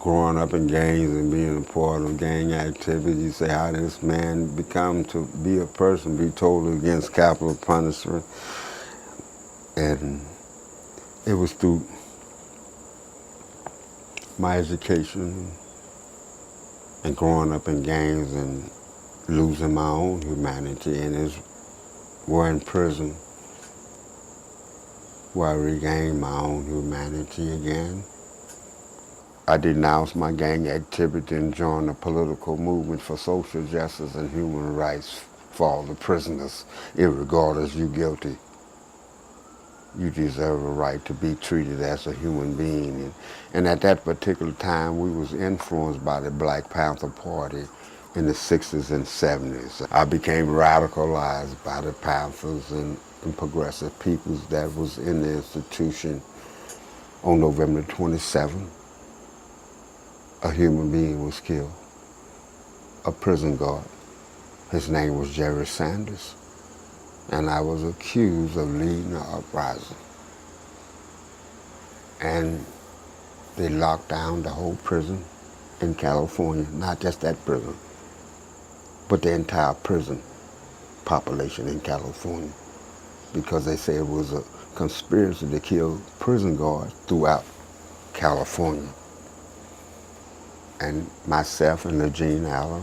growing up in gangs and being a part of gang activity, you say how this man become to be a person, be totally against capital punishment. And it was through my education and growing up in gangs and losing my own humanity, and it's we're in prison where I regained my own humanity again. I denounced my gang activity and joined a political movement for social justice and human rights for all the prisoners, irregardless you guilty. You deserve a right to be treated as a human being. And at that particular time, we was influenced by the Black Panther Party in the 60s and 70s. I became radicalized by the Panthers and progressive peoples that was in the institution. On November 27th, a human being was killed, a prison guard. His name was Jerry Sanders, and I was accused of leading the uprising. And they locked down the whole prison in California, not just that prison, but the entire prison population in California, because they said it was a conspiracy to kill prison guards throughout California. And myself and Eugene Allen,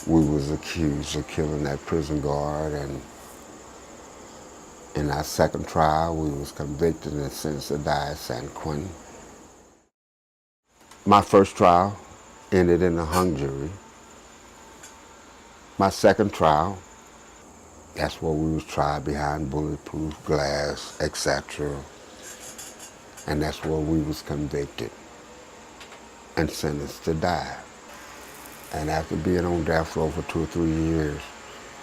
we was accused of killing that prison guard, and in our second trial, we was convicted and sentenced to die at San Quentin. My first trial ended in a hung jury. My second trial, that's where we was tried behind bulletproof glass, etc. And that's where we was convicted and sentenced to die. And after being on death row for 2 or 3 years,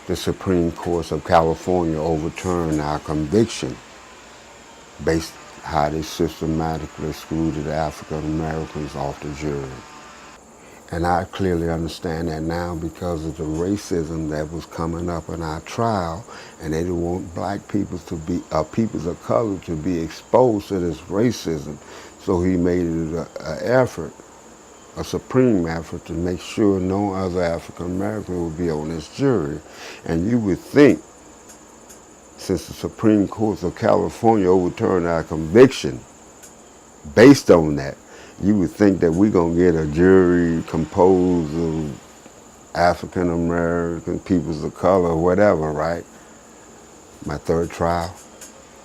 the Supreme Court of California overturned our conviction based how they systematically excluded African Americans off the jury. And I clearly understand that now because of the racism that was coming up in our trial, and they didn't want black people to be, peoples of color to be exposed to this racism. So he made it an effort, a supreme effort, to make sure no other African American would be on this jury. And you would think, since the Supreme Court of California overturned our conviction based on that, you would think that we're going to get a jury composed of African American, peoples of color, whatever, right? My third trial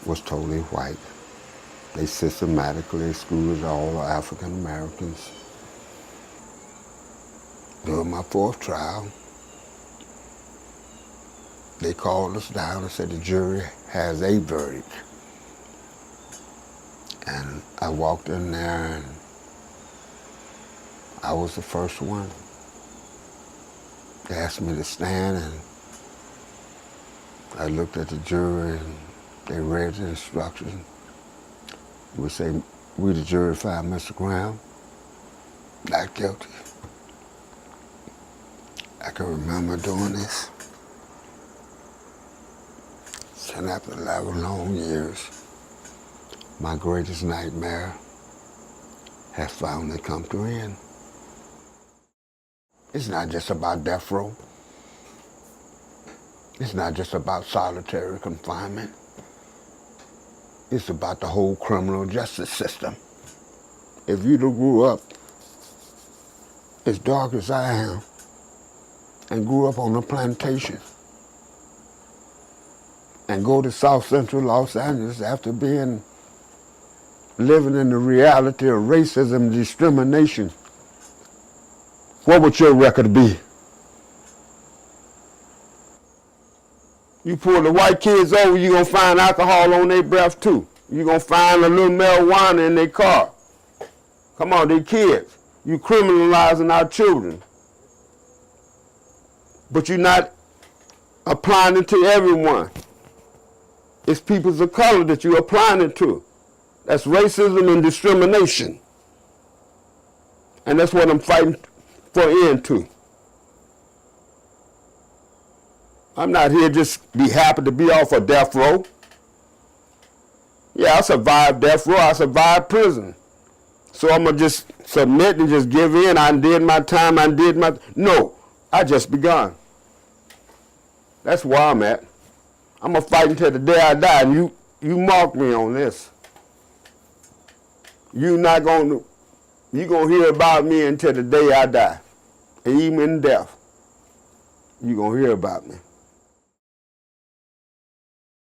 was totally white. They systematically excluded all the African Americans. During my fourth trial, they called us down and said the jury has a verdict. And I walked in there and I was the first one. They asked me to stand, and I looked at the jury and they read the instructions. We say, we the jury find Mr. Graham not guilty. I can remember doing this. And after 11 long years, my greatest nightmare has finally come to an end. It's not just about death row. It's not just about solitary confinement. It's about the whole criminal justice system. If you grew up as dark as I am and grew up on a plantation and go to South Central Los Angeles after living in the reality of racism and discrimination, what would your record be? You pull the white kids over, you're going to find alcohol on their breath too. You're going to find a little marijuana in their car. Come on, they kids. You criminalizing our children. But you're not applying it to everyone. It's peoples of color that you're applying it to. That's racism and discrimination. And that's what I'm fighting for an end to. I'm not here just be happy to be off of death row. Yeah, I survived death row, I survived prison. So I'm going to just submit and just give in. I did my time. No, I just begun. That's where I'm at. I'm going to fight until the day I die. And you mark me on this. You're going to hear about me until the day I die. And even in death, you're going to hear about me.